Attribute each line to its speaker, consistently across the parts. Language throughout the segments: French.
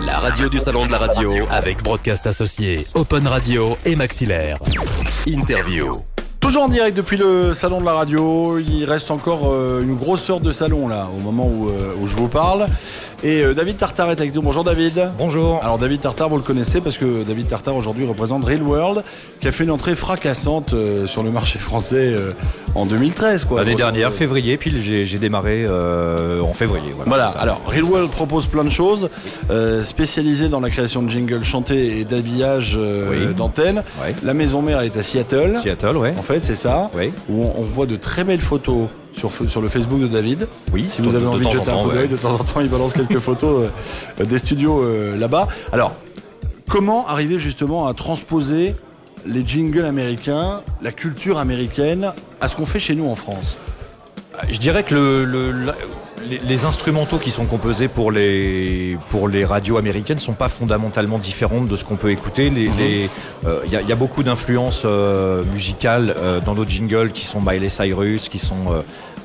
Speaker 1: La radio du salon de la radio avec Broadcast Associé, Open Radio et Maxillaire. Interview.
Speaker 2: Toujours en direct depuis le salon de la radio. Il reste encore une grosse heure de salon là, au moment où je vous parle. Et David Tartare est avec nous. Bonjour David.
Speaker 3: Bonjour.
Speaker 2: Alors David Tartare, vous le connaissez parce que David Tartare aujourd'hui représente Real World, qui a fait une entrée fracassante sur le marché français en 2013.
Speaker 3: L'année dernière, février, puis j'ai démarré en février.
Speaker 2: Voilà. Alors Real World propose plein de choses, spécialisé dans la création de jingles chantés et d'habillage d'antenne.
Speaker 3: Oui.
Speaker 2: La maison mère elle est à Seattle.
Speaker 3: Seattle, ouais.
Speaker 2: En fait, c'est ça.
Speaker 3: Oui.
Speaker 2: Où on voit de très belles photos sur le Facebook de David.
Speaker 3: Oui.
Speaker 2: Si vous avez envie de jeter un coup d'œil, de temps en temps, il balance quelques photos des studios là-bas. Alors, comment arriver justement à transposer les jingles américains, la culture américaine, à ce qu'on fait chez nous en France ?
Speaker 3: Je dirais que les instrumentaux qui sont composés pour les radios américaines sont pas fondamentalement différentes de ce qu'on peut écouter. Il y a beaucoup d'influences musicales dans nos jingles qui sont Miley Cyrus, qui sont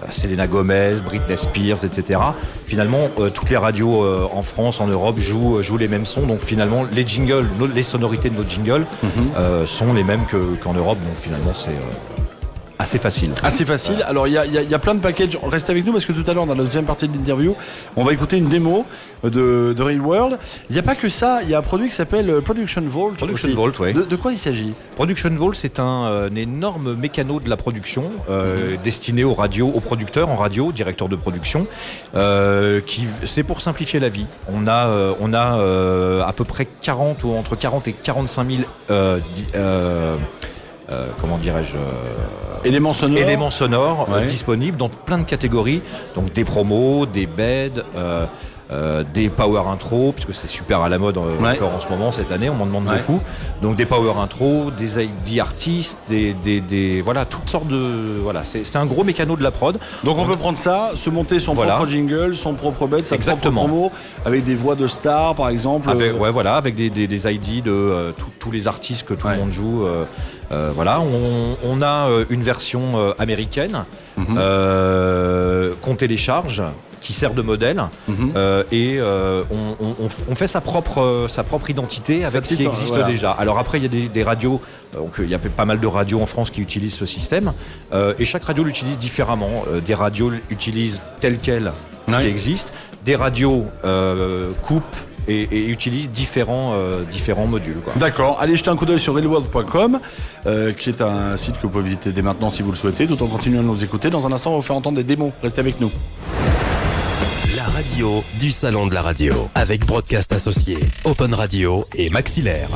Speaker 3: Selena Gomez, Britney Spears, etc. Finalement, toutes les radios en France, en Europe jouent les mêmes sons. Donc finalement, les jingles, les sonorités de nos jingles sont les mêmes qu'en Europe. Donc finalement, c'est assez facile. Assez facile.
Speaker 2: Alors il y a plein de packages. Restez avec nous parce que tout à l'heure dans la deuxième partie de l'interview, on va écouter une démo de Real World. Il n'y a pas que ça, il y a un produit qui s'appelle Production Vault.
Speaker 3: Production Vault, oui.
Speaker 2: De quoi il s'agit ?
Speaker 3: Production Vault, c'est un énorme mécano de la production destiné aux producteurs en radio, directeurs de production. C'est pour simplifier la vie. On a à peu près 40 ou entre 40 et 45 000 comment dirais-je
Speaker 2: éléments sonores
Speaker 3: disponibles dans plein de catégories, donc des promos, des beds, des power intro, parce que c'est super à la mode encore en ce moment cette année, on m'en demande beaucoup. Donc des power intro, des ID artistes, voilà, toutes sortes de c'est un gros mécano de la prod.
Speaker 2: Donc on peut prendre ça, se monter son propre jingle, son propre bed, sa propre promo, avec des voix de stars par exemple.
Speaker 3: Avec des ID de tous les artistes que tout le monde joue. On a une version américaine qu'on télécharge, qui sert de modèle, et on fait sa propre identité avec ce qui existe déjà. Alors après, il y a des radios, il y a pas mal de radios en France qui utilisent ce système, et chaque radio l'utilise différemment. Des radios l'utilisent tel quel ce qui existe, des radios coupent et utilisent différents modules.
Speaker 2: D'accord, allez jeter un coup d'œil sur realworld.com, qui est un site que vous pouvez visiter dès maintenant si vous le souhaitez, tout en continuant à nous écouter. Dans un instant, on va vous faire entendre des démos. Restez avec nous.
Speaker 1: La radio du salon de la radio avec Broadcast Associé, Open Radio et Maxillaire.